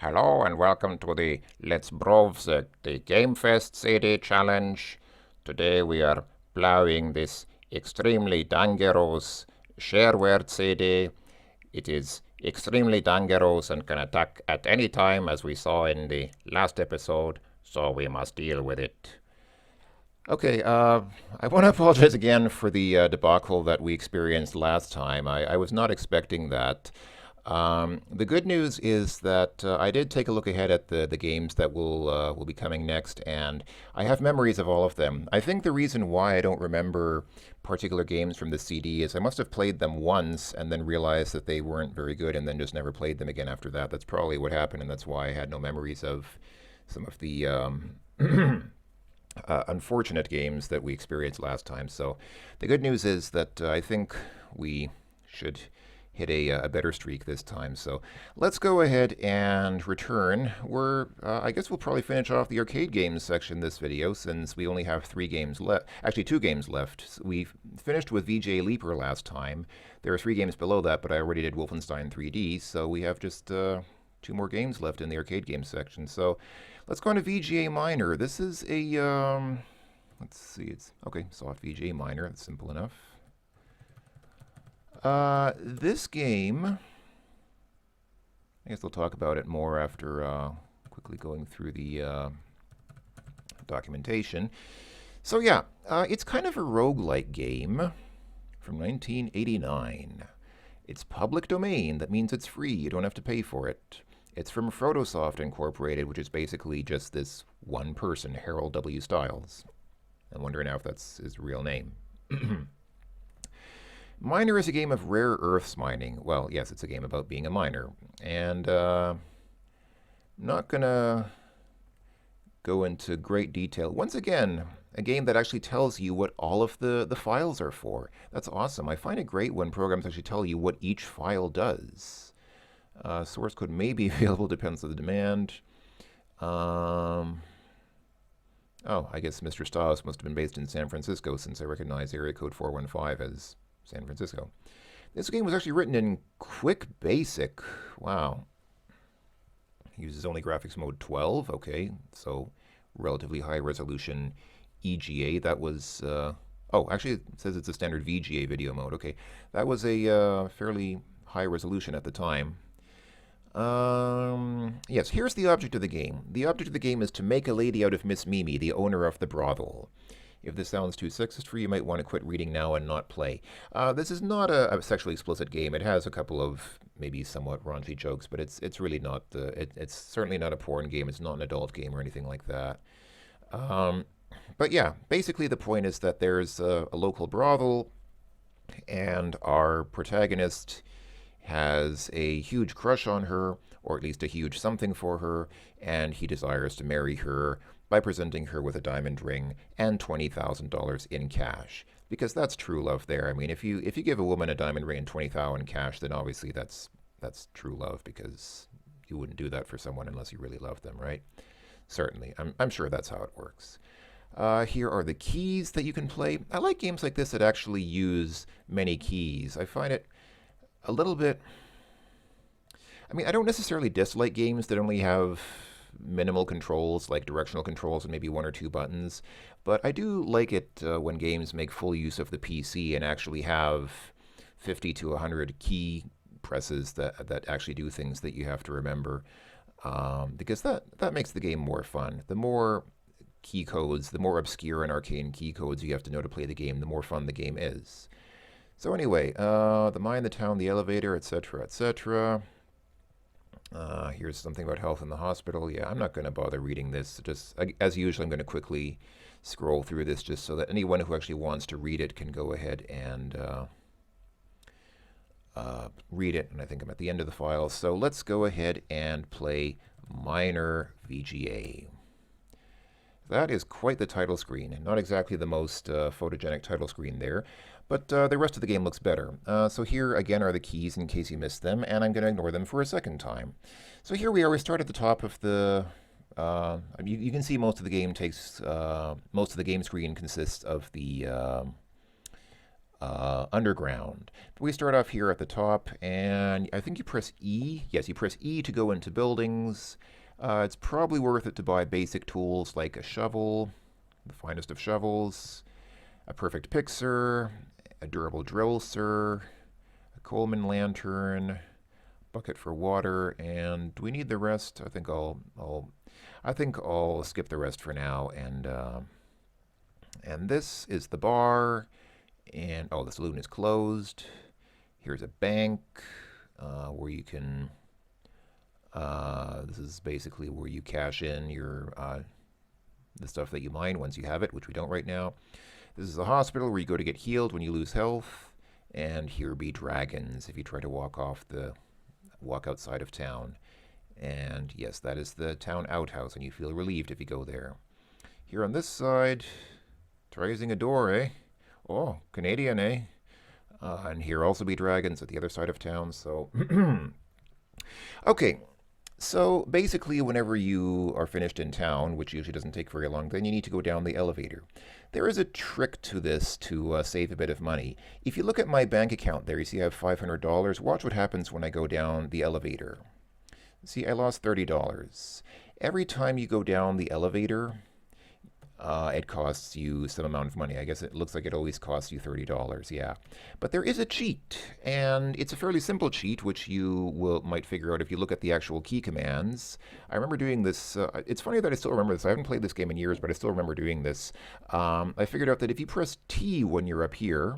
Hello and welcome to the Let's Browse the Gamefest CD challenge. Today we are plowing this extremely dangerous shareware CD. It is extremely dangerous and can attack at any time, as we saw in the last episode, so we must deal with it. Okay, I want to apologize again for the debacle that we experienced last time. I was not expecting that. The good news is that I did take a look ahead at the games that will be coming next, and I have memories of all of them. I think the reason why I don't remember particular games from the CD is I must have played them once and then realized that they weren't very good and then just never played them again after that. That's probably what happened, and that's why I had no memories of some of the unfortunate games that we experienced last time. So the good news is that I think we should hit a better streak this time. So let's go ahead and return. I guess we'll probably finish off the arcade games section this video since we only have 3 games left. Actually, 2 games left. We finished with VGA Leaper last time. There are 3 games below that, but I already did Wolfenstein 3D, so we have just 2 more games left in the arcade games section. So let's go on to VGA Miner. This is a, let's see, it's, okay, soft VGA Miner. That's simple enough. This game, I guess we'll talk about it more after quickly going through the documentation. So yeah, it's kind of a roguelike game from 1989. It's public domain. That means it's free. You don't have to pay for it. It's from Frodosoft Incorporated, which is basically just this one person, Harold W. Stiles. I'm wondering now if that's his real name. Miner is a game of rare earths mining. Well, yes, it's a game about being a miner. And I'm not going to go into great detail. Once again, a game that actually tells you what all of the files are for. That's awesome. I find it great when programs actually tell you what each file does. Source code may be available, depends on the demand. Oh, I guess Mr. Stiles must have been based in San Francisco since I recognize area code 415 as San Francisco. This game was actually written in Quick Basic. Wow. Uses only graphics mode 12. Okay, so relatively high resolution EGA. That was, oh, actually it says it's a standard VGA video mode. Okay, that was a fairly high resolution at the time. Yes, here's the object of the game. The object of the game is to make a lady out of Miss Mimi, the owner of the brothel. If this sounds too sexist for you, you might want to quit reading now and not play. This is not a sexually explicit game. It has a couple of maybe somewhat raunchy jokes, but it's really not. It's certainly not a porn game. It's not an adult game or anything like that. But yeah, basically the point is that there's a local brothel, and our protagonist has a huge crush on her, or at least a huge something for her, and he desires to marry her by presenting her with a diamond ring and $20,000 in cash. Because that's true love there. I mean, if you give a woman a diamond ring and $20,000 in cash, then obviously that's true love, because you wouldn't do that for someone unless you really love them, right? Certainly. I'm sure that's how it works. Here are the keys that you can play. I like games like this that actually use many keys. I find it a little bit... I mean, I don't necessarily dislike games that only have minimal controls, like directional controls and maybe 1 or 2 buttons, but I do like it when games make full use of the PC and actually have 50 to 100 key presses that actually do things that you have to remember, because that makes the game more fun. The more key codes, the more obscure and arcane key codes you have to know to play the game, the more fun the game is. So anyway, the mine, the town, the elevator, etc., etc. Here's something about health in the hospital. Yeah, I'm not going to bother reading this. Just as usual, I'm going to quickly scroll through this just so that anyone who actually wants to read it can go ahead and read it. And I think I'm at the end of the file. So let's go ahead and play Miner VGA. That is quite the title screen. Not exactly the most photogenic title screen there, but the rest of the game looks better. So here again are the keys in case you missed them, and I'm going to ignore them for a second time. So here we are. We start at the top of the... you can see most of the game takes... most of the game screen consists of the underground. We start off here at the top, and I think you press E. Yes, you press E to go into buildings. It's probably worth it to buy basic tools like a shovel, the finest of shovels, a perfect pixer, a durable drill sir, a Coleman lantern, bucket for water, and do we need the rest? I think I'll skip the rest for now, and this is the bar, and oh, the saloon is closed. Here's a bank where you can. This is basically where you cash in your the stuff that you mine once you have it, which we don't right now. This is a hospital where you go to get healed when you lose health, and here be dragons if you try to walk outside of town. And yes, that is the town outhouse, and you feel relieved if you go there. Here on this side, try using a door, eh? Oh, Canadian, eh? And here also be dragons at the other side of town, so... Okay, so basically whenever you are finished in town, which usually doesn't take very long, then you need to go down the elevator. There is a trick to this to save a bit of money. If you look at my bank account there, you see I have $500. Watch what happens when I go down the elevator. See, I lost $30. Every time you go down the elevator, it costs you some amount of money. I guess it looks like it always costs you $30, yeah. But there is a cheat, and it's a fairly simple cheat, which you might figure out if you look at the actual key commands. I remember doing this. It's funny that I still remember this. I haven't played this game in years, but I still remember doing this. I figured out that if you press T when you're up here,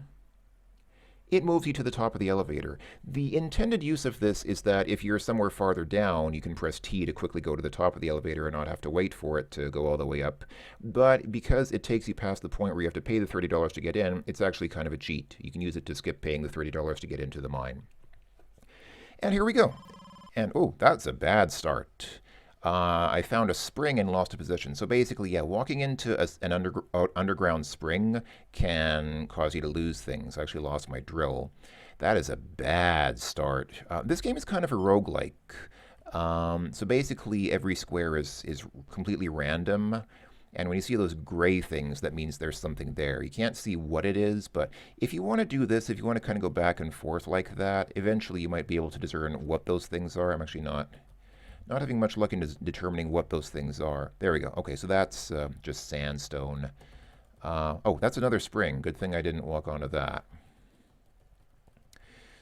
it moves you to the top of the elevator. The intended use of this is that if you're somewhere farther down, you can press T to quickly go to the top of the elevator and not have to wait for it to go all the way up. But because it takes you past the point where you have to pay the $30 to get in, it's actually kind of a cheat. You can use it to skip paying the $30 to get into the mine. And here we go. And oh, that's a bad start. I found a spring and lost a position. So basically, yeah, walking into an underground spring can cause you to lose things. I actually lost my drill. That is a bad start. This game is kind of a roguelike. So basically, every square is completely random. And when you see those gray things, that means there's something there. You can't see what it is, but if you want to do this, if you want to kind of go back and forth like that, eventually you might be able to discern what those things are. I'm actually not having much luck in determining what those things are. There we go. Okay, so that's just sandstone. Oh, that's another spring. Good thing I didn't walk onto that.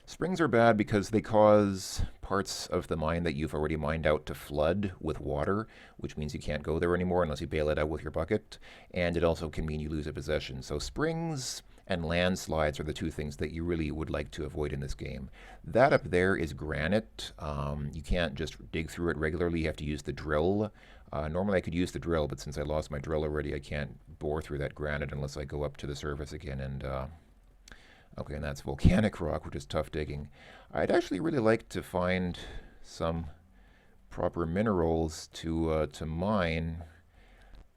Springs are bad because they cause parts of the mine that you've already mined out to flood with water, which means you can't go there anymore unless you bail it out with your bucket. And it also can mean you lose a possession. So springs and landslides are the two things that you really would like to avoid in this game. That up there is granite. You can't just dig through it regularly. You have to use the drill. Normally I could use the drill, but since I lost my drill already, I can't bore through that granite unless I go up to the surface again. And okay, and that's volcanic rock, which is tough digging. I'd actually really like to find some proper minerals to mine.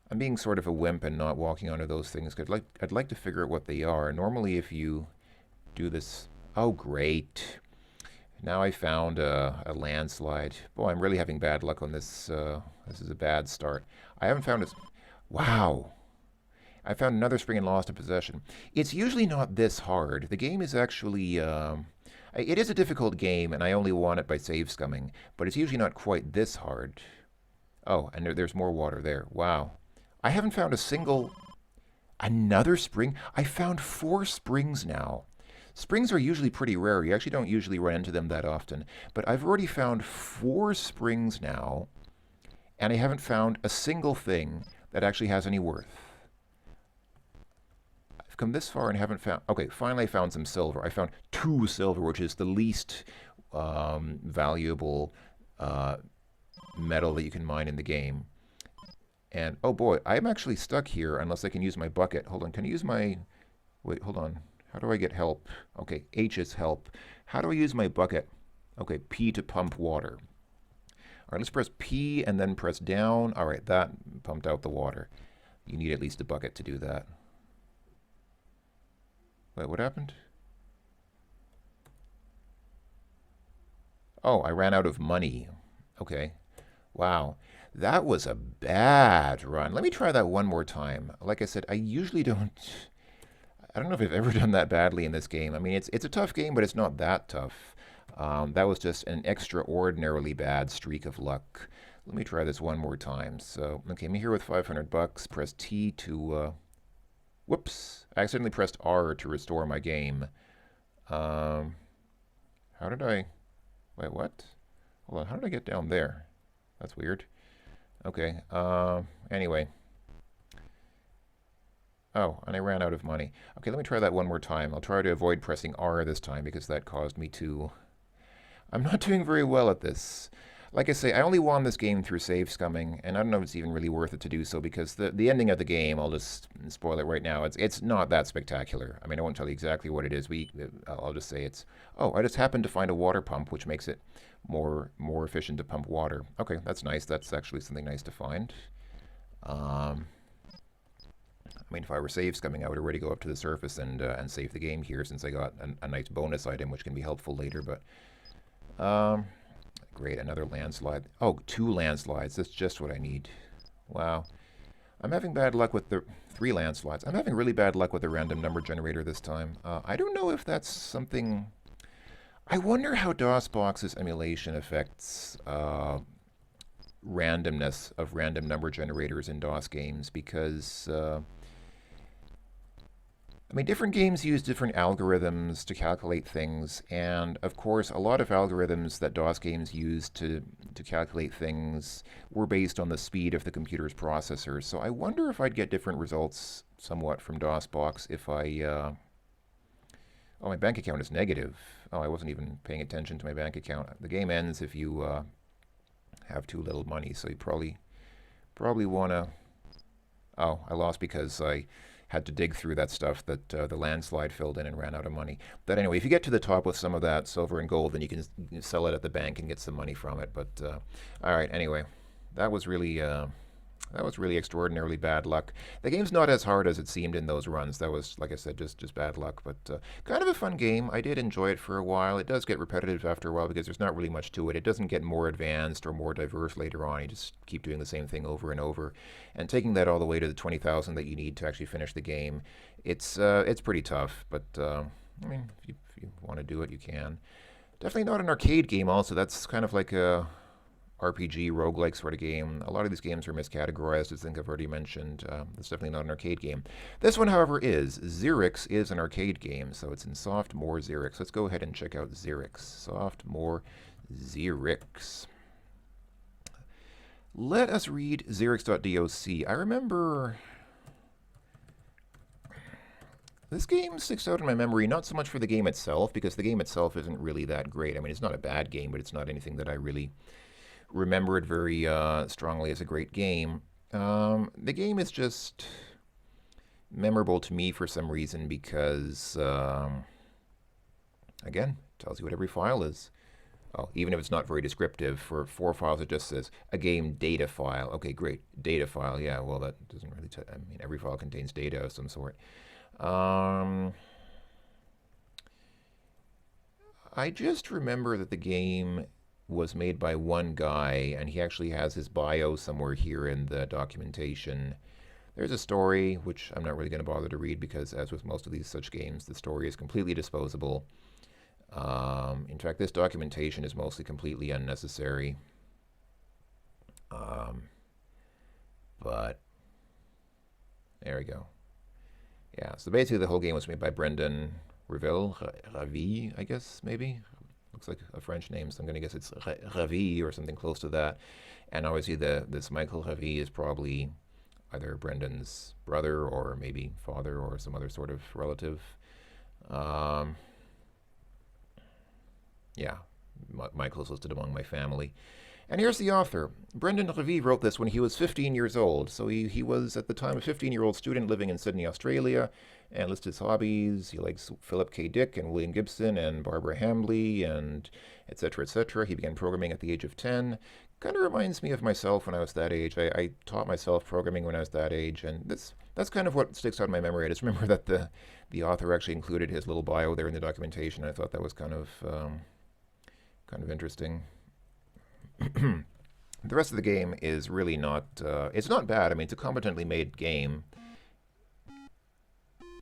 I'm being sort of a wimp and not walking onto those things. I'd like to figure out what they are. Normally if you do this... Oh, great. Now I found a landslide. Boy, I'm really having bad luck on this. This is a bad start. I haven't found a... Wow. I found another spring and lost a possession. It's usually not this hard. The game is actually... it is a difficult game, and I only won it by save scumming, but it's usually not quite this hard. Oh, and there's more water there. Wow. I haven't found a single... Another spring? I found 4 springs now. Springs are usually pretty rare. You actually don't usually run into them that often. But I've already found 4 springs now, and I haven't found a single thing that actually has any worth. I've come this far and haven't found... Okay, finally I found some silver. I found 2 silver, which is the least valuable metal that you can mine in the game. And, oh boy, I'm actually stuck here unless I can use my bucket. Hold on, can I use my... Wait, hold on. How do I get help? Okay, H is help. How do I use my bucket? Okay, P to pump water. All right, let's press P and then press down. All right, that pumped out the water. You need at least a bucket to do that. Wait, what happened? Oh, I ran out of money. Okay. Wow. That was a bad run. Let me try that one more time. Like I said, I usually don't... I don't know if I've ever done that badly in this game. I mean, it's a tough game, but it's not that tough. That was just an extraordinarily bad streak of luck. Let me try this one more time. So, okay, I'm here with 500 bucks. Press T to, whoops, I accidentally pressed R to restore my game. How did I, wait, what? Hold on, how did I get down there? That's weird. Okay, anyway. Oh, and I ran out of money. Okay, let me try that one more time. I'll try to avoid pressing R this time because that caused me to... I'm not doing very well at this. Like I say, I only won this game through save scumming, and I don't know if it's even really worth it to do so because the ending of the game, I'll just spoil it right now, it's not that spectacular. I mean, I won't tell you exactly what it is. I'll just say it's, oh, I just happened to find a water pump, which makes it more efficient to pump water. Okay, that's nice. That's actually something nice to find. I mean, if I were save scumming, I would already go up to the surface and save the game here since I got a nice bonus item, which can be helpful later. But great, another landslide. Oh, 2 landslides. That's just what I need. Wow. I'm having bad luck with the 3 landslides. I'm having really bad luck with the random number generator this time. I don't know if that's something... I wonder how DOSBox's emulation affects randomness of random number generators in DOS games because... I mean, different games use different algorithms to calculate things, and of course, a lot of algorithms that DOS games use to calculate things were based on the speed of the computer's processor. So I wonder if I'd get different results somewhat from DOSBox if I... Oh, my bank account is negative. Oh, I wasn't even paying attention to my bank account. The game ends if you have too little money, so you probably want to... Oh, I lost because I had to dig through that stuff that the landslide filled in and ran out of money. But anyway, if you get to the top with some of that silver and gold, then you can sell it at the bank and get some money from it. But all right, anyway, that was really extraordinarily bad luck. The game's not as hard as it seemed in those runs. That was, like I said, just bad luck. But kind of a fun game. I did enjoy it for a while. It does get repetitive after a while because there's not really much to it. It doesn't get more advanced or more diverse later on. You just keep doing the same thing over and over. And taking that all the way to the 20,000 that you need to actually finish the game, it's pretty tough. But, I mean, if you want to do it, you can. Definitely not an arcade game also. That's kind of like a... RPG, roguelike sort of game. A lot of these games are miscategorized, as I think I've already mentioned. It's definitely not an arcade game. This one, however, is. Xerix is an arcade game, so it's in Softmore Xerix. Let's go ahead and check out Xerix. Softmore Xerix. Let us read Xerix.doc. I remember... This game sticks out in my memory, not so much for the game itself, because the game itself isn't really that great. I mean, it's not a bad game, but it's not anything that I really... remembered very strongly as a great game. The game is just memorable to me for some reason because, again, tells you what every file is. Oh, even if it's not very descriptive, for 4 files it just says a game data file. Okay, great, data file. Yeah, well, that doesn't really I mean, every file contains data of some sort. I just remember that the game was made by one guy, and he actually has his bio somewhere here in the documentation. There's a story, which I'm not really going to bother to read because, as with most of these such games, the story is completely disposable. In fact, this documentation is mostly completely unnecessary. But there we go. Yeah, so basically the whole game was made by Brendan Ravi, I guess, maybe? Looks like a French name, so I'm going to guess it's Ravi or something close to that. And obviously this Michael Ravi is probably either Brendan's brother or maybe father or some other sort of relative. Yeah, Michael's listed among my family. And here's the author. Brendan Ravi wrote this when he was 15 years old. So he was, at the time, a 15-year-old student living in Sydney, Australia, and lists his hobbies. He likes Philip K. Dick and William Gibson and Barbara Hambly and et cetera, et cetera. He began programming at the age of 10. Kind of reminds me of myself when I was that age. I taught myself programming when I was that age, and that's kind of what sticks out in my memory. I just remember that the author actually included his little bio there in the documentation. I thought that was kind of interesting. The rest of the game is really not, it's not bad. I mean, it's a competently made game.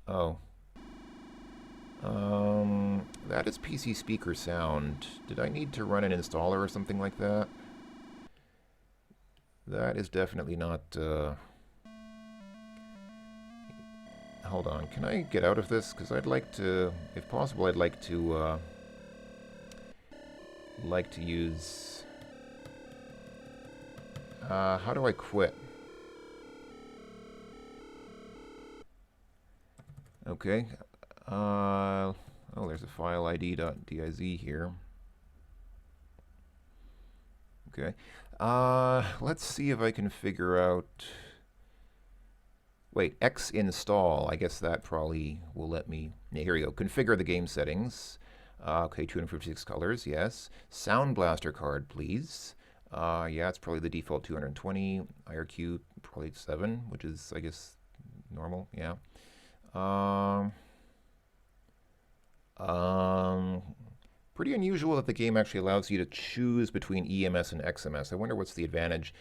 Oh, That is PC speaker sound. Did I need to run an installer or something like that? That is definitely not, hold on, can I get out of this? Because I'd like to, if possible, I'd like to use, how do I quit? Okay, oh, there's a file id.diz here. Okay, let's see if I can figure out, wait, X install, I guess that probably will let me, yeah, here we go, configure the game settings. Okay, 256 colors, yes. Sound Blaster card, please. Yeah, it's probably the default 220. IRQ, probably 7, which is, I guess, normal, yeah. Pretty unusual that the game actually allows you to choose between EMS and XMS. I wonder what's the advantage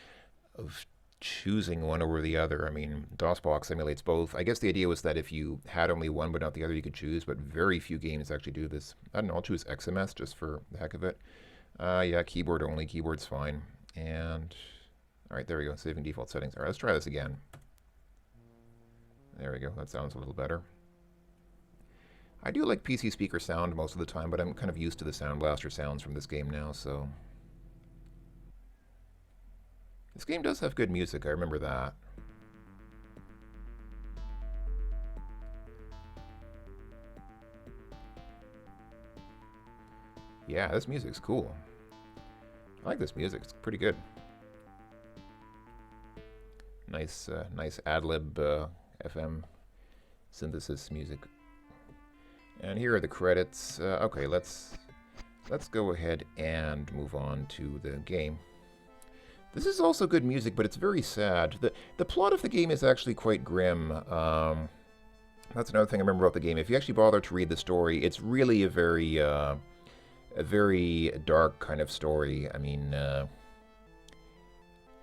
of choosing one over the other. I mean, DOSBox emulates both. I guess the idea was that if you had only one but not the other, you could choose, but very few games actually do this. I don't know, I'll choose XMS just for the heck of it. Yeah, keyboard only. Keyboard's fine. And, all right, there we go. Saving default settings. All right, let's try this again. There we go. That sounds a little better. I do like PC speaker sound most of the time, but I'm kind of used to the Sound Blaster sounds from this game now, so... This game does have good music, I remember that. Yeah, this music's cool. I like this music, it's pretty good. Nice, nice ad-lib FM synthesis music. And here are the credits. Okay, let's go ahead and move on to the game. This is also good music, but it's very sad. The plot of the game is actually quite grim. That's another thing I remember about the game. If you actually bother to read the story, it's really a very dark kind of story. I mean,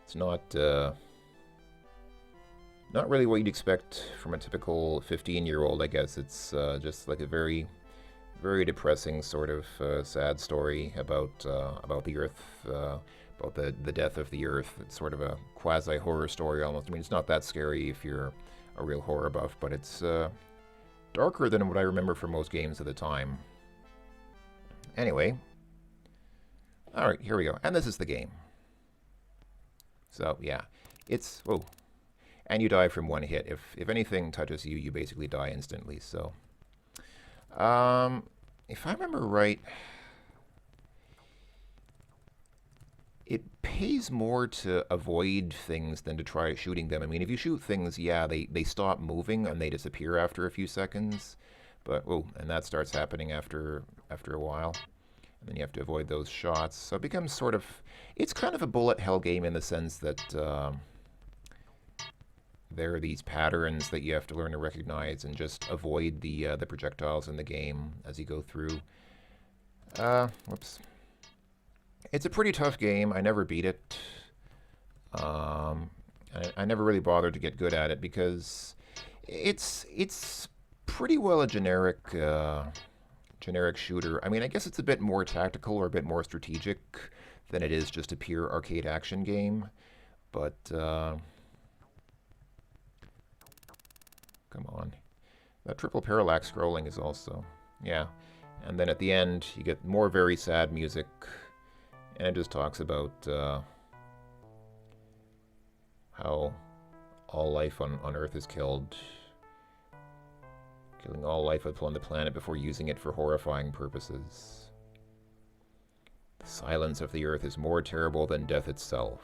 it's not really what you'd expect from a typical 15-year-old, I guess. It's just like a very, very depressing sort of sad story about the Earth, about the death of the Earth. It's sort of a quasi-horror story almost. I mean, it's not that scary if you're a real horror buff, but it's darker than what I remember from most games at the time. Anyway, all right, here we go. And this is the game. So, yeah, it's... Whoa. And you die from one hit. If anything touches you, you basically die instantly. So, if I remember right, it pays more to avoid things than to try shooting them. I mean, if you shoot things, yeah, they stop moving and they disappear after a few seconds. But, oh, and that starts happening after a while. And then you have to avoid those shots. So it becomes sort of... It's kind of a bullet hell game in the sense that... there are these patterns that you have to learn to recognize and just avoid the projectiles in the game as you go through. Whoops. It's a pretty tough game. I never beat it. I never really bothered to get good at it because it's pretty well a generic shooter. I mean, I guess it's a bit more tactical or a bit more strategic than it is just a pure arcade action game. But come on. That triple parallax scrolling is also, yeah. And then at the end, you get more very sad music, and it just talks about how all life on Earth is killed, killing all life upon the planet before using it for horrifying purposes. The silence of the Earth is more terrible than death itself.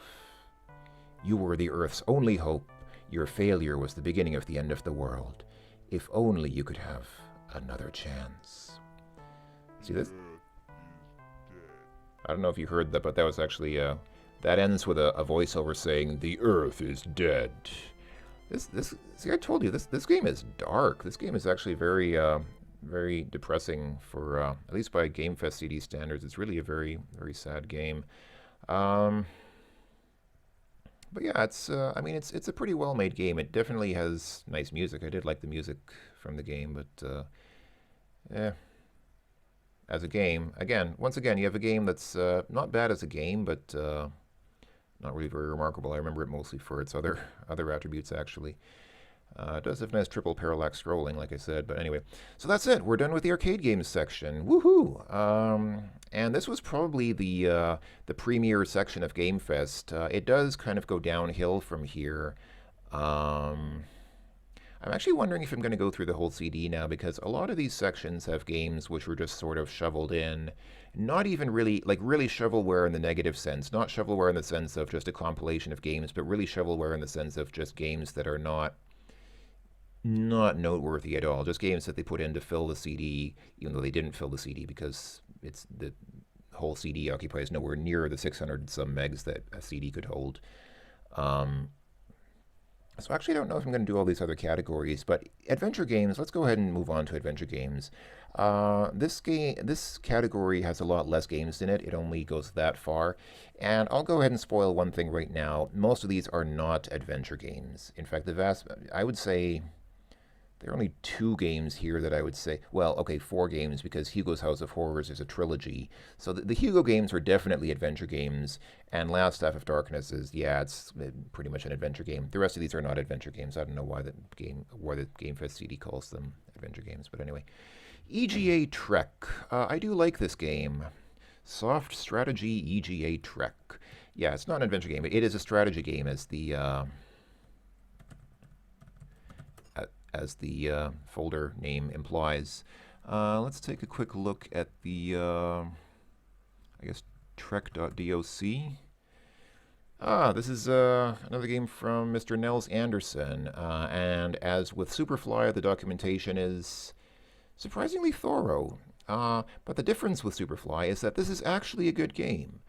You were the Earth's only hope. Your failure was the beginning of the end of the world. If only you could have another chance. See this? I don't know if you heard that, but that was actually, that ends with a voiceover saying, "The Earth is dead." See, I told you, this game is dark. This game is actually very, very depressing for, at least by Gamefest CD standards. It's really a very, very sad game. But yeah, it's, I mean, it's a pretty well-made game. It definitely has nice music. I did like the music from the game, but Eh, as a game, again, once again, you have a game that's not bad as a game, but not really very remarkable. I remember it mostly for its other attributes, actually. It does have nice triple parallax scrolling, like I said, but anyway. So that's it. We're done with the arcade games section. Woohoo! And this was probably the premier section of Gamefest. It does kind of go downhill from here. Um, I'm actually wondering if I'm going to go through the whole CD now, because a lot of these sections have games which were just sort of shoveled in. Not even really, like really shovelware in the negative sense. Not shovelware in the sense of just a compilation of games, but really shovelware in the sense of just games that are not noteworthy at all. Just games that they put in to fill the CD, even though they didn't fill the CD because it's the whole CD occupies nowhere near the 600 some megs that a CD could hold. Um, so actually, I don't know if I'm going to do all these other categories, but adventure games. Let's go ahead and move on to adventure games. This category has a lot less games in it. It only goes that far, and I'll go ahead and spoil one thing right now. Most of these are not adventure games. In fact, I would say there are only 2 games here that I would say, well, okay, 4 games, because Hugo's House of Horrors is a trilogy. So the Hugo games are definitely adventure games, and Last Staff of Darkness is, yeah, it's pretty much an adventure game. The rest of these are not adventure games. I don't know why the Gamefest CD calls them adventure games, but anyway. EGA Trek. I do like this game. Soft Strategy EGA Trek. Yeah, it's not an adventure game. It is a strategy game, as the folder name implies. Let's take a quick look at the, I guess, trek.doc. This is another game from Mr. Nels Anderson, and as with Superfly, the documentation is surprisingly thorough. But the difference with Superfly is that this is actually a good game.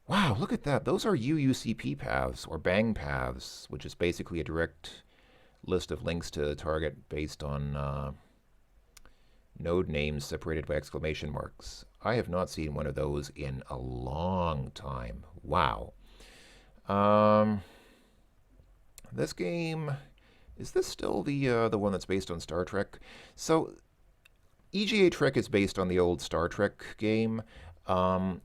Wow, look at that. Those are UUCP paths, or bang paths, which is basically a direct list of links to the target based on node names separated by exclamation marks. I have not seen one of those in a long time. Wow. This game, is this still the one that's based on Star Trek? So EGA Trek is based on the old Star Trek game.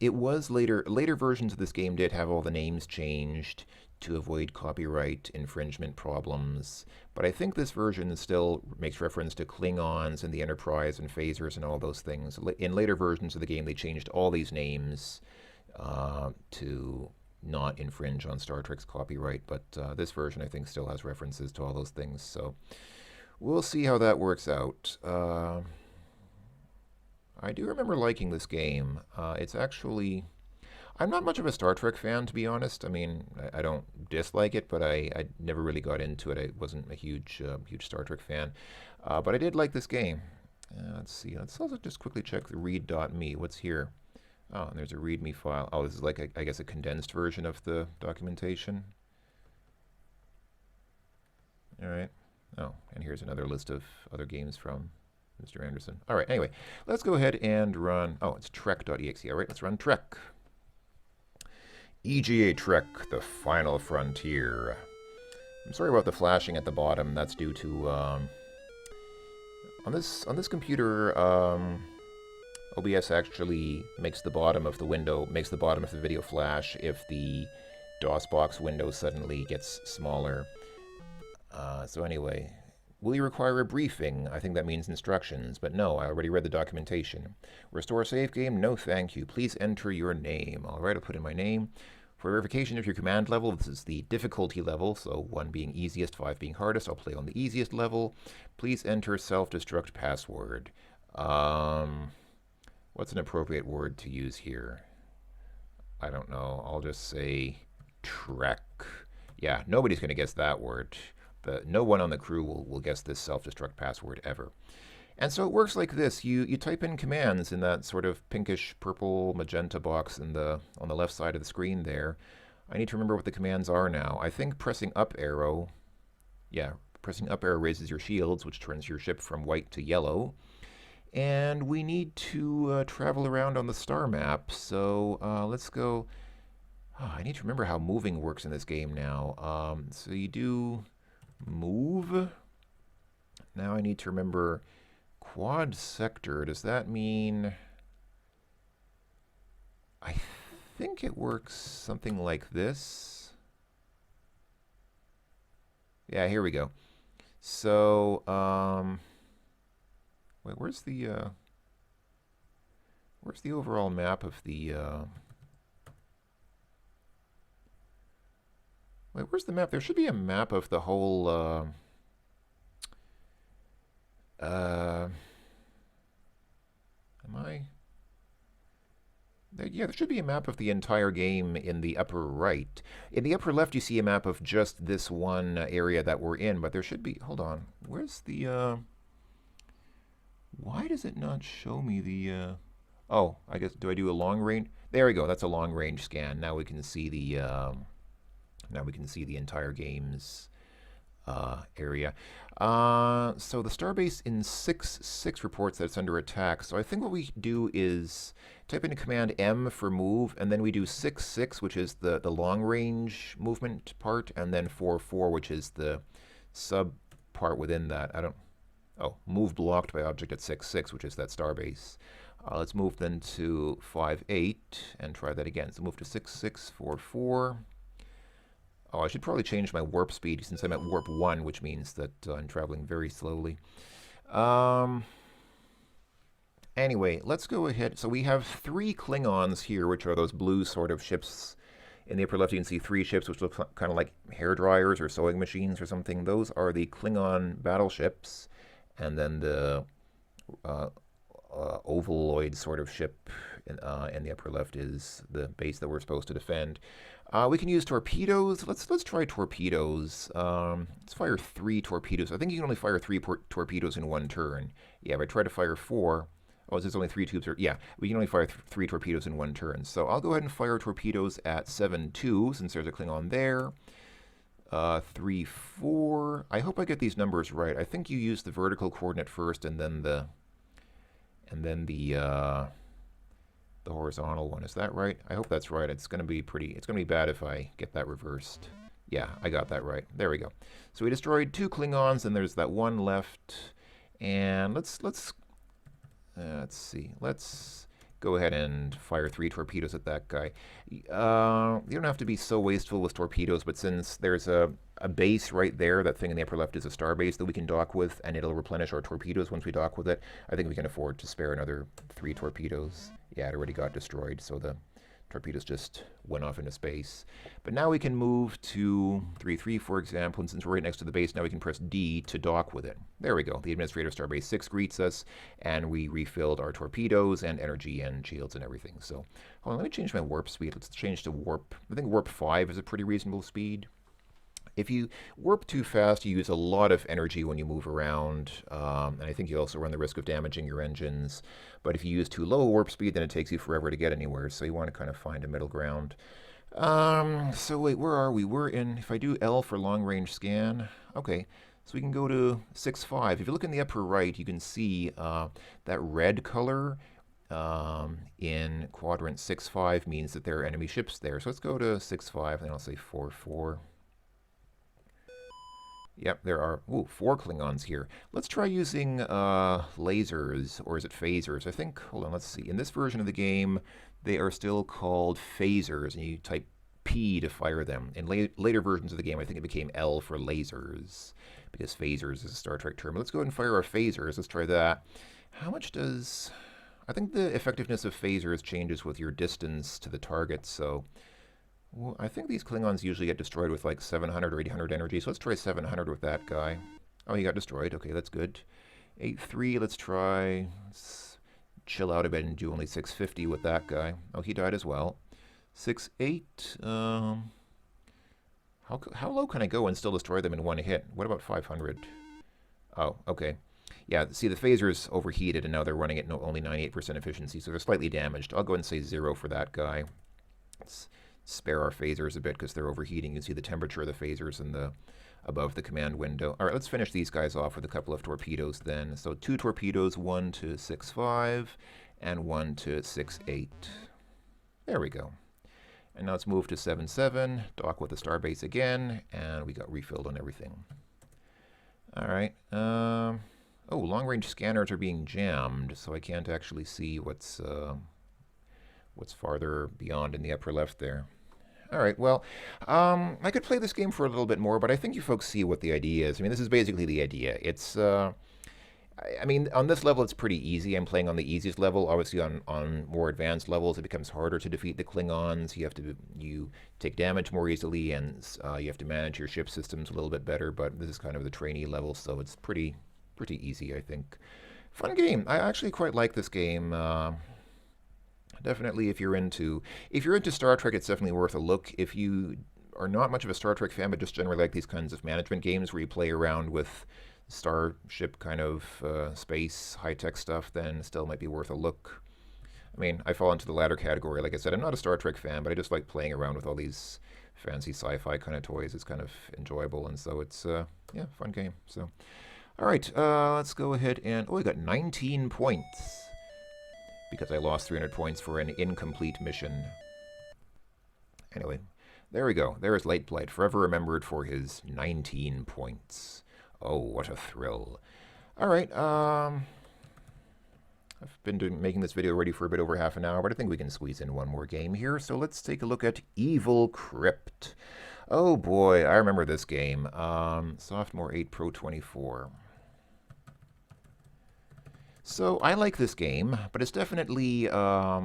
It was later versions of this game did have all the names changed to avoid copyright infringement problems, but I think this version still makes reference to Klingons and the Enterprise and phasers and all those things. In later versions of the game, they changed all these names to not infringe on Star Trek's copyright, but this version I think still has references to all those things, so we'll see how that works out. I do remember liking this game. It's actually... I'm not much of a Star Trek fan, to be honest. I mean, I don't dislike it, but I never really got into it. I wasn't a huge Star Trek fan. But I did like this game. Let's see. Let's also just quickly check the read.me. What's here? Oh, and there's a readme file. Oh, this is like, I guess, a condensed version of the documentation. All right. Oh, and here's another list of other games from Mr. Anderson. All right, anyway, let's go ahead and run... Oh, it's trek.exe. All right, let's run Trek. EGA Trek, the final frontier. I'm sorry about the flashing at the bottom. That's due to on this computer, OBS actually makes the bottom of the video flash if the DOSBox window suddenly gets smaller. So anyway, will you require a briefing? I think that means instructions, but no, I already read the documentation. Restore save game? No, thank you. Please enter your name. All right, I'll put in my name. For verification of your command level, this is the difficulty level, so 1 being easiest, 5 being hardest. I'll play on the easiest level. Please enter self-destruct password. What's an appropriate word to use here? I don't know. I'll just say Trek. Yeah, nobody's going to guess that word. But no one on the crew will guess this self-destruct password ever. And so it works like this. You type in commands in that sort of pinkish purple magenta box on the left side of the screen there. I need to remember what the commands are now. I think pressing up arrow raises your shields, which turns your ship from white to yellow. And we need to travel around on the star map. So let's go... Oh, I need to remember how moving works in this game now. So you do move. Now I need to remember Quad sector, does that mean... I think it works something like this. Yeah, here we go. So, wait, where's the overall map of the, wait, where's the map? There should be a map of the whole, am I? Yeah, there should be a map of the entire game in the upper right. In the upper left, you see a map of just this one area that we're in, but there should be... Hold on. Where's the... Why does it not show me the... Oh, I guess... Do I do a long range? There we go. That's a long range scan. Now we can see the... Now we can see the entire game's area. So the starbase in 6.6 reports that it's under attack. So I think what we do is type in command M for move, and then we do 6.6, which is the long range movement part, and then 4.4, which is the sub part within that. Oh, move blocked by object at 6.6, which is that starbase. Let's move then to 5.8 and try that again. So move to 6.6, 4.4. Oh, I should probably change my warp speed since I'm at warp 1, which means that I'm traveling very slowly. Anyway, let's go ahead. So we have 3 Klingons here, which are those blue sort of ships. In the upper left, you can see 3 ships, which look kind of like hair dryers or sewing machines or something. Those are the Klingon battleships. And then the ovaloid sort of ship in the upper left is the base that we're supposed to defend. We can use torpedoes. Let's try torpedoes. Let's fire 3 torpedoes. I think you can only fire 3 torpedoes in one turn. Yeah, if I try to fire 4... Oh, there's only 3 tubes. Yeah, we can only fire 3 torpedoes in one turn. So I'll go ahead and fire torpedoes at 7.2, since there's a Klingon there. 3.4. I hope I get these numbers right. I think you use the vertical coordinate first, and then the horizontal one. Is that right? I hope that's right. It's gonna be bad if I get that reversed. Yeah, I got that right. There we go. So we destroyed 2 Klingons, and there's that one left. And let's see. Let's go ahead and fire 3 torpedoes at that guy. You don't have to be so wasteful with torpedoes, but since there's a base right there, that thing in the upper left is a star base that we can dock with, and it'll replenish our torpedoes once we dock with it. I think we can afford to spare another 3 torpedoes. Yeah, it already got destroyed, so the torpedoes just went off into space. But now we can move to 3.3, for example, and since we're right next to the base, now we can press D to dock with it. There we go. The Administrator of Starbase 6 greets us, and we refilled our torpedoes and energy and shields and everything. So, hold on, let me change my warp speed. Let's change to warp. I think warp 5 is a pretty reasonable speed. If you warp too fast, you use a lot of energy when you move around, and I think you also run the risk of damaging your engines. But if you use too low a warp speed, then it takes you forever to get anywhere, so you want to kind of find a middle ground. So wait, where are we? We're in, if I do L for long-range scan, okay, so we can go to 6.5. If you look in the upper right, you can see that red color in quadrant 6.5 means that there are enemy ships there. So let's go to 6.5, and I'll say 4.4. Yep, there are 4 Klingons here. Let's try using lasers, or is it phasers? I think, hold on, let's see. In this version of the game, they are still called phasers, and you type P to fire them. In later versions of the game, I think it became L for lasers, because phasers is a Star Trek term. Let's go ahead and fire our phasers. Let's try that. How much does... I think the effectiveness of phasers changes with your distance to the target, so... Well, I think these Klingons usually get destroyed with like 700 or 800 energy, so let's try 700 with that guy. Oh, he got destroyed. Okay, that's good. 8.3, let's try... Let's chill out a bit and do only 650 with that guy. Oh, he died as well. 6.8, how low can I go and still destroy them in one hit? What about 500? Oh, okay. Yeah, see, the phaser's overheated, and now they're running at only 98% efficiency, so they're slightly damaged. I'll go ahead and say 0 for that guy. Let's spare our phasers a bit because they're overheating. You can see the temperature of the phasers above the command window. All right, let's finish these guys off with a couple of torpedoes then. So 2 torpedoes, 1 to 6.5 and 1 to 6.8. There we go. And now let's move to 7.7, dock with the starbase again, and we got refilled on everything. All right. Oh, long-range scanners are being jammed, so I can't actually see what's farther beyond in the upper left there. All right, well, I could play this game for a little bit more, but I think you folks see what the idea is. I mean, this is basically the idea. It's, I mean, on this level, it's pretty easy. I'm playing on the easiest level. Obviously, on more advanced levels, it becomes harder to defeat the Klingons. You take damage more easily, and you have to manage your ship systems a little bit better. But this is kind of the trainee level, so it's pretty easy, I think. Fun game. I actually quite like this game. Definitely, if you're into Star Trek, it's definitely worth a look. If you are not much of a Star Trek fan, but just generally like these kinds of management games where you play around with starship kind of space high-tech stuff, then still might be worth a look. I mean, I fall into the latter category. Like I said, I'm not a Star Trek fan, but I just like playing around with all these fancy sci-fi kind of toys. It's kind of enjoyable, and so it's yeah, fun game. So, all right, let's go ahead and we got 19 points because I lost 300 points for an incomplete mission. Anyway, there we go. There is Late Blight, forever remembered for his 19 points. Oh, what a thrill. All right, I've been making this video ready for a bit over half an hour, but I think we can squeeze in one more game here. So let's take a look at Evil Crypt. Oh boy, I remember this game. Sophomore 8 Pro 24. So I like this game, but it's definitely a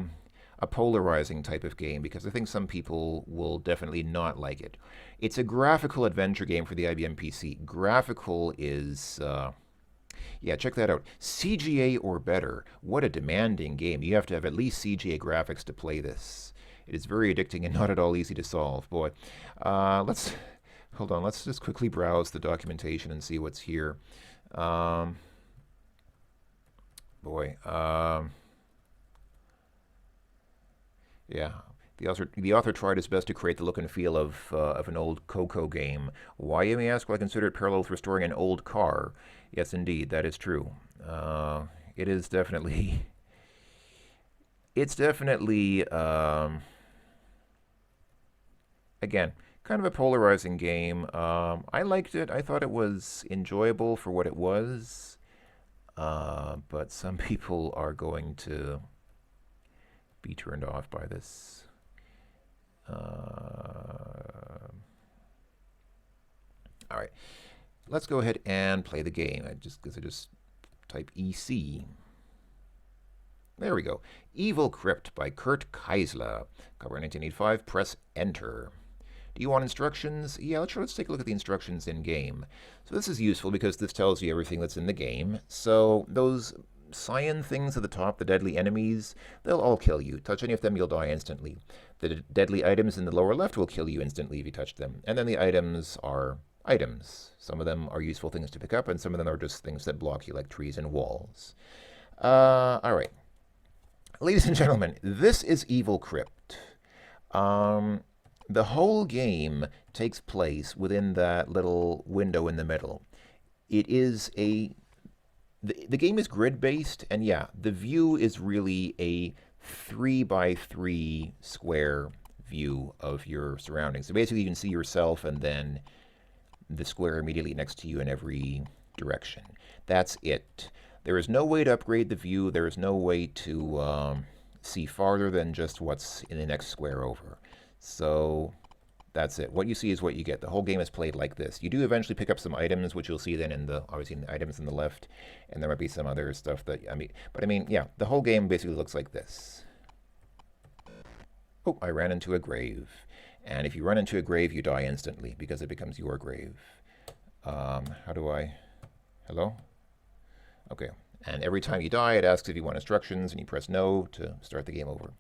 polarizing type of game because I think some people will definitely not like it. It's a graphical adventure game for the IBM PC. Graphical is, yeah, check that out. CGA or better. What a demanding game. You have to have at least CGA graphics to play this. It is very addicting and not at all easy to solve. Boy, hold on. Let's just quickly browse the documentation and see what's here. Yeah, the author tried his best to create the look and feel of an old Coco game. Why, you may ask? Well, I consider it parallel with restoring an old car. Yes, indeed, that is true. It is definitely, it's definitely, again, kind of a polarizing game. I liked it. I thought it was enjoyable for what it was. But some people are going to be turned off by this. All right, let's go ahead and play the game. I just type EC. There we go. Evil Crypt by Kurt Keisler. Cover 1985. Press Enter. Do you want instructions? Yeah, let's take a look at the instructions in game. So this is useful because this tells you everything that's in the game. So those cyan things at the top, the deadly enemies, they'll all kill you. Touch any of them, you'll die instantly. The deadly items in the lower left will kill you instantly if you touch them. And then the items are items. Some of them are useful things to pick up, and some of them are just things that block you, like trees and walls. All right. Ladies and gentlemen, this is Evil Crypt. The whole game takes place within that little window in the middle. It is the game is grid-based, and yeah, the view is really a 3x3 square view of your surroundings. So basically, you can see yourself and then the square immediately next to you in every direction. That's it. There is no way to upgrade the view. There is no way to see farther than just what's in the next square over. So that's it. What you see is what you get. The whole game is played like this. You do eventually pick up some items, which you'll see then obviously in the items on the left, and there might be some other stuff that, yeah, the whole game basically looks like this. Oh, I ran into a grave. And if you run into a grave, you die instantly because it becomes your grave. How do I... Hello? Okay. And every time you die, it asks if you want instructions, and you press no to start the game over.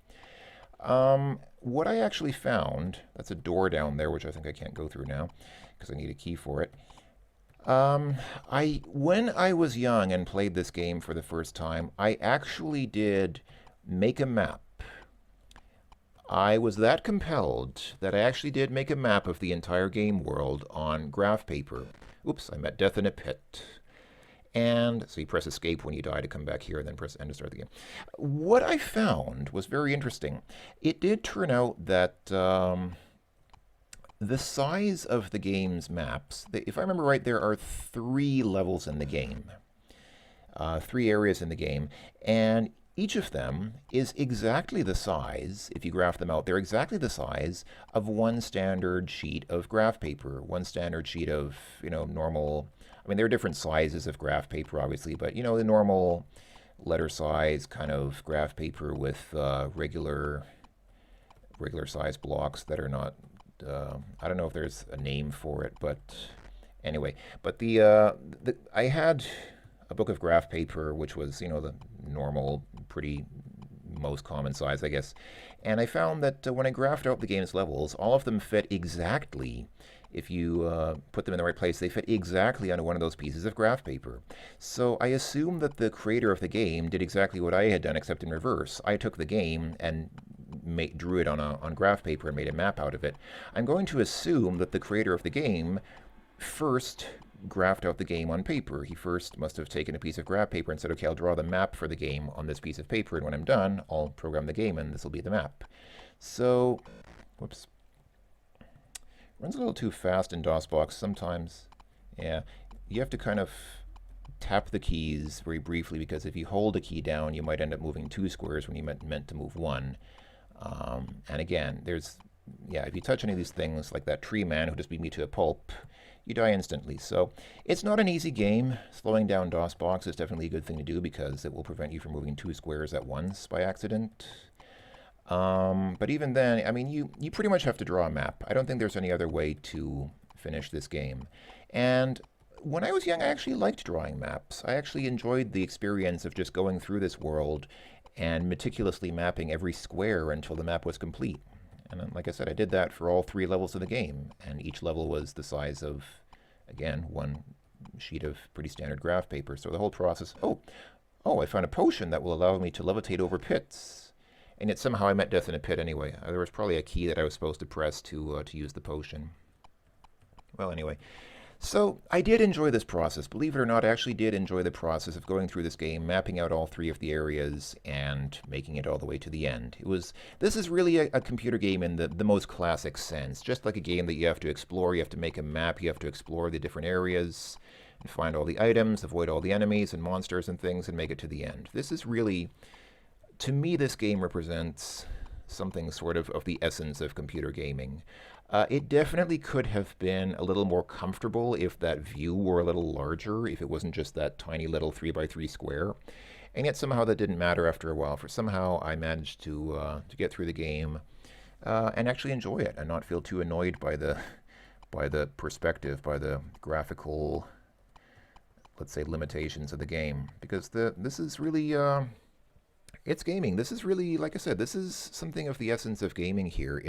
What I actually found, that's a door down there, which I think I can't go through now because I need a key for it. When I was young and played this game for the first time, I actually did make a map. I was that compelled that I actually did make a map of the entire game world on graph paper. Oops, I met death in a pit. And so you press escape when you die to come back here, and then press N to start the game. What I found was very interesting. It did turn out that the size of the game's maps, if I remember right, there are 3 levels in the game. 3 areas in the game, and each of them is exactly the size, if you graph them out, they're exactly the size of one standard sheet of graph paper, one standard sheet of, normal. I mean, there are different sizes of graph paper, obviously, but, the normal letter size kind of graph paper with regular size blocks that are not, I don't know if there's a name for it, but anyway. But I had a book of graph paper, which was, the normal, pretty most common size, I guess. And I found that when I graphed out the game's levels, all of them fit exactly. If you put them in the right place, they fit exactly onto one of those pieces of graph paper. So I assume that the creator of the game did exactly what I had done, except in reverse. I took the game and drew it on graph paper and made a map out of it. I'm going to assume that the creator of the game first graphed out the game on paper. He first must have taken a piece of graph paper and said, okay, I'll draw the map for the game on this piece of paper, and when I'm done, I'll program the game, and this will be the map. So, whoops. Runs a little too fast in DOSBox sometimes. Yeah, you have to kind of tap the keys very briefly, because if you hold a key down, you might end up moving 2 squares when you meant to move 1. And again, if you touch any of these things, like that tree man who just beat me to a pulp, you die instantly. So it's not an easy game. Slowing down DOSBox is definitely a good thing to do, because it will prevent you from moving 2 squares at once by accident. But even then, I mean, you pretty much have to draw a map. I don't think there's any other way to finish this game. And when I was young, I actually liked drawing maps. I actually enjoyed the experience of just going through this world and meticulously mapping every square until the map was complete. And like I said, I did that for all 3 levels of the game, and each level was the size of, again, one sheet of pretty standard graph paper. So the whole process... Oh, I found a potion that will allow me to levitate over pits. And yet somehow I met death in a pit anyway. There was probably a key that I was supposed to press to use the potion. Well, anyway. So I did enjoy this process. Believe it or not, I actually did enjoy the process of going through this game, mapping out all 3 of the areas, and making it all the way to the end. This is really a computer game in the most classic sense. Just like a game that you have to explore, you have to make a map, you have to explore the different areas, and find all the items, avoid all the enemies and monsters and things, and make it to the end. This is really, to me, this game represents something sort of the essence of computer gaming. It definitely could have been a little more comfortable if that view were a little larger, if it wasn't just that tiny little 3x3 square. And yet somehow that didn't matter after a while. For somehow I managed to get through the game and actually enjoy it, and not feel too annoyed by the perspective, by the graphical, let's say, limitations of the game. Because this is really... it's gaming. This is really, like I said, this is something of the essence of gaming here.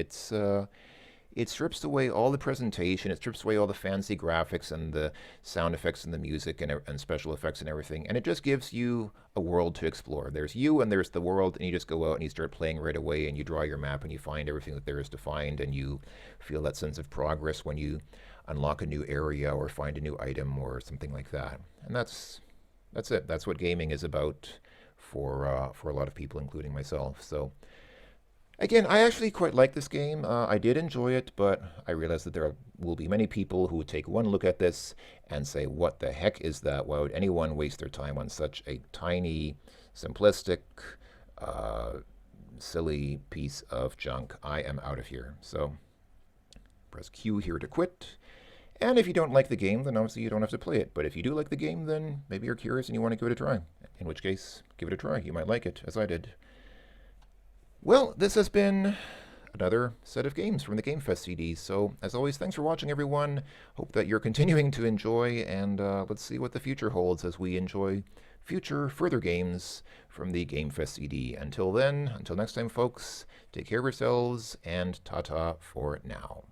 It strips away all the presentation, it strips away all the fancy graphics and the sound effects and the music and special effects and everything, and it just gives you a world to explore. There's you and there's the world, and you just go out and you start playing right away, and you draw your map and you find everything that there is to find, and you feel that sense of progress when you unlock a new area or find a new item or something like that. And that's it. That's what gaming is about for a lot of people, including myself. So again, I actually quite like this game. I did enjoy it, but I realize that there will be many people who would take one look at this and say, what the heck is that? Why would anyone waste their time on such a tiny, simplistic, silly piece of junk? I am out of here. So press Q here to quit. And if you don't like the game, then obviously you don't have to play it. But if you do like the game, then maybe you're curious and you want to give it a try. In which case, give it a try. You might like it, as I did. Well, this has been another set of games from the Gamefest CDs. So, as always, thanks for watching, everyone. Hope that you're continuing to enjoy, and let's see what the future holds as we enjoy further games from the Gamefest CD. Until then, until next time, folks, take care of yourselves, and ta-ta for now.